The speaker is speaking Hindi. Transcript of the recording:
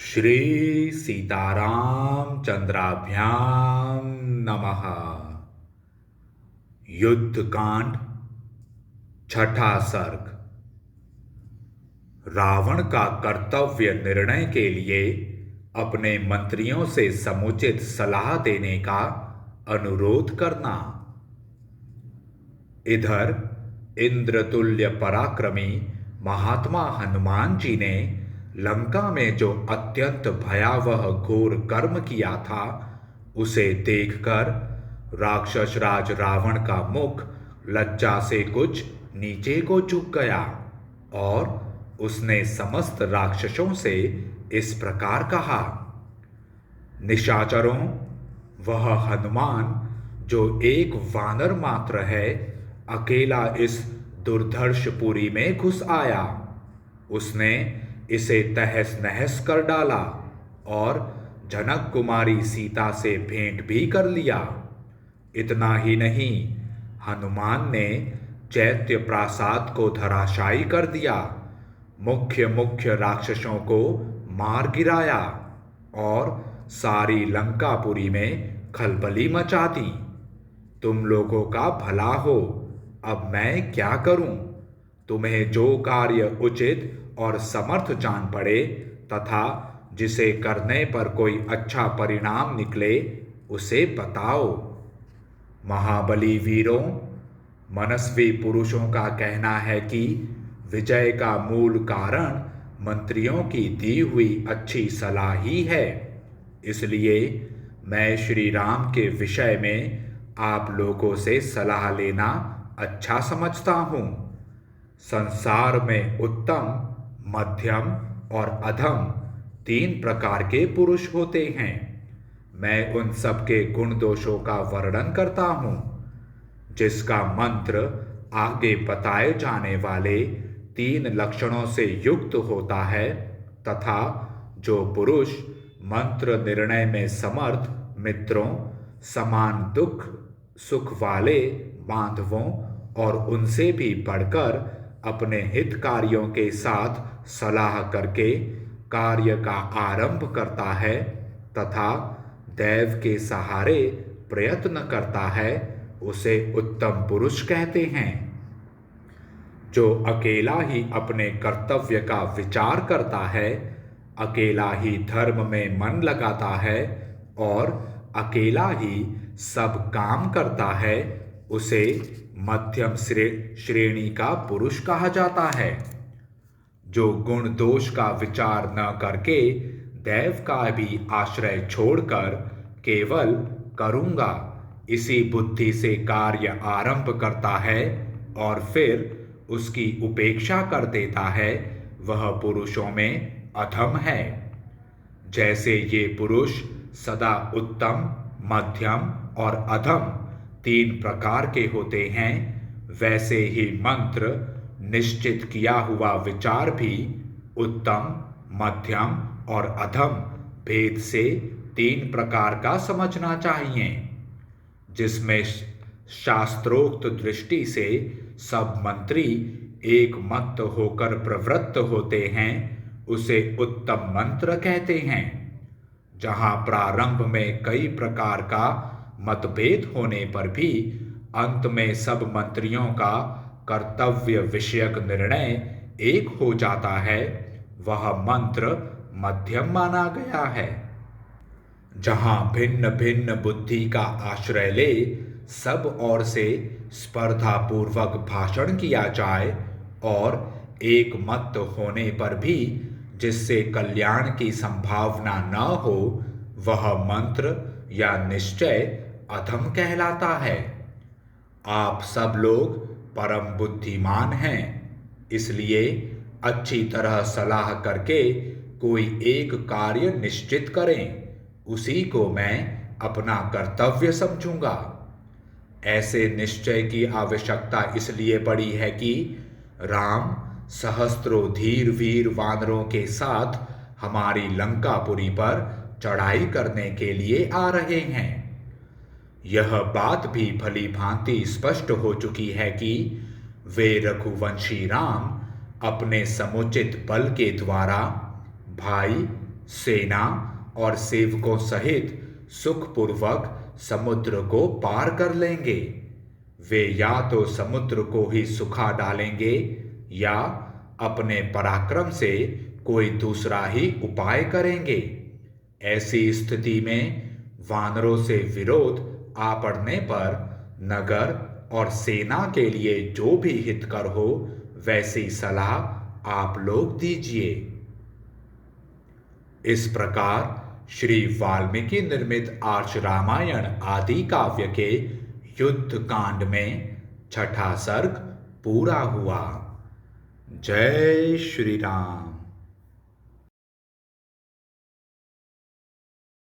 श्री सीताराम चंद्राभ्याम नमः। युद्ध कांड छठा सर्ग। रावण का कर्तव्य निर्णय के लिए अपने मंत्रियों से समुचित सलाह देने का अनुरोध करना। इधर इंद्रतुल्य पराक्रमी महात्मा हनुमान जी ने लंका में जो अत्यंत भयावह घोर कर्म किया था, उसे देखकर राक्षस राज रावण का मुख लज्जा से कुछ नीचे को झुक गया और उसने समस्त राक्षसों से इस प्रकार कहा। निशाचरों, वह हनुमान जो एक वानर मात्र है, अकेला इस दुर्धर्षपुरी में घुस आया। उसने इसे तहस नहस कर डाला और जनक कुमारी सीता से भेंट भी कर लिया। इतना ही नहीं, हनुमान ने चैत्य प्रासाद को धराशायी कर दिया, मुख्य मुख्य राक्षसों को मार गिराया और सारी लंकापुरी में खलबली मचा दी। तुम लोगों का भला हो, अब मैं क्या करूं? तुम्हें जो कार्य उचित और समर्थ जान पड़े तथा जिसे करने पर कोई अच्छा परिणाम निकले, उसे बताओ। महाबली वीरों, मनस्वी पुरुषों का कहना है कि विजय का मूल कारण मंत्रियों की दी हुई अच्छी सलाह ही है। इसलिए मैं श्री राम के विषय में आप लोगों से सलाह लेना अच्छा समझता हूँ। संसार में उत्तम, मध्यम और अधम तीन प्रकार के पुरुष होते हैं। मैं उन सब के गुण दोषों का वर्णन करता हूँ। जिसका मंत्र आगे बताए जाने वाले तीन लक्षणों से युक्त होता है तथा जो पुरुष मंत्र निर्णय में समर्थ मित्रों, समान दुख सुख वाले बांधवों और उनसे भी बढ़कर अपने हितकारियों के साथ सलाह करके कार्य का आरंभ करता है तथा दैव के सहारे प्रयत्न करता है, उसे उत्तम पुरुष कहते हैं। जो अकेला ही अपने कर्तव्य का विचार करता है, अकेला ही धर्म में मन लगाता है और अकेला ही सब काम करता है, उसे मध्यम श्रेणी का पुरुष कहा जाता है। जो गुण दोष का विचार न करके दैव का भी आश्रय छोड़कर केवल करूँगा इसी बुद्धि से कार्य आरंभ करता है और फिर उसकी उपेक्षा कर देता है, वह पुरुषों में अधम है। जैसे ये पुरुष सदा उत्तम, मध्यम और अधम तीन प्रकार के होते हैं, वैसे ही मंत्र निश्चित किया हुआ विचार भी उत्तम, मध्यम और अधम भेद से तीन प्रकार का समझना चाहिए। जिसमें शास्त्रोक्त दृष्टि से सब मंत्री एक मत होकर प्रवृत्त होते हैं, उसे उत्तम मंत्र कहते हैं। जहाँ प्रारंभ में कई प्रकार का मतभेद होने पर भी अंत में सब मंत्रियों का कर्तव्य विषयक निर्णय एक हो जाता है, वह मंत्र मध्यम माना गया है। जहाँ भिन्न भिन्न बुद्धि का आश्रय ले सब ओर से स्पर्धा पूर्वक भाषण किया जाए और एक मत होने पर भी जिससे कल्याण की संभावना न हो, वह मंत्र या निश्चय अधम कहलाता है। आप सब लोग परम बुद्धिमान हैं, इसलिए अच्छी तरह सलाह करके कोई एक कार्य निश्चित करें, उसी को मैं अपना कर्तव्य समझूंगा। ऐसे निश्चय की आवश्यकता इसलिए पड़ी है कि राम सहस्त्रों धीर वीर वानरों के साथ हमारी लंकापुरी पर चढ़ाई करने के लिए आ रहे हैं। यह बात भी भली भांति स्पष्ट हो चुकी है कि वे रघुवंशी राम अपने समुचित बल के द्वारा भाई सेना और सेवकों सहित सुखपूर्वक समुद्र को पार कर लेंगे। वे या तो समुद्र को ही सुखा डालेंगे या अपने पराक्रम से कोई दूसरा ही उपाय करेंगे। ऐसी स्थिति में वानरों से विरोध आ पड़ने पर नगर और सेना के लिए जो भी हितकर हो वैसी सलाह आप लोग दीजिए। इस प्रकार श्री वाल्मीकि निर्मित आर्ष रामायण आदि काव्य के युद्ध कांड में छठा सर्ग पूरा हुआ। जय श्री राम।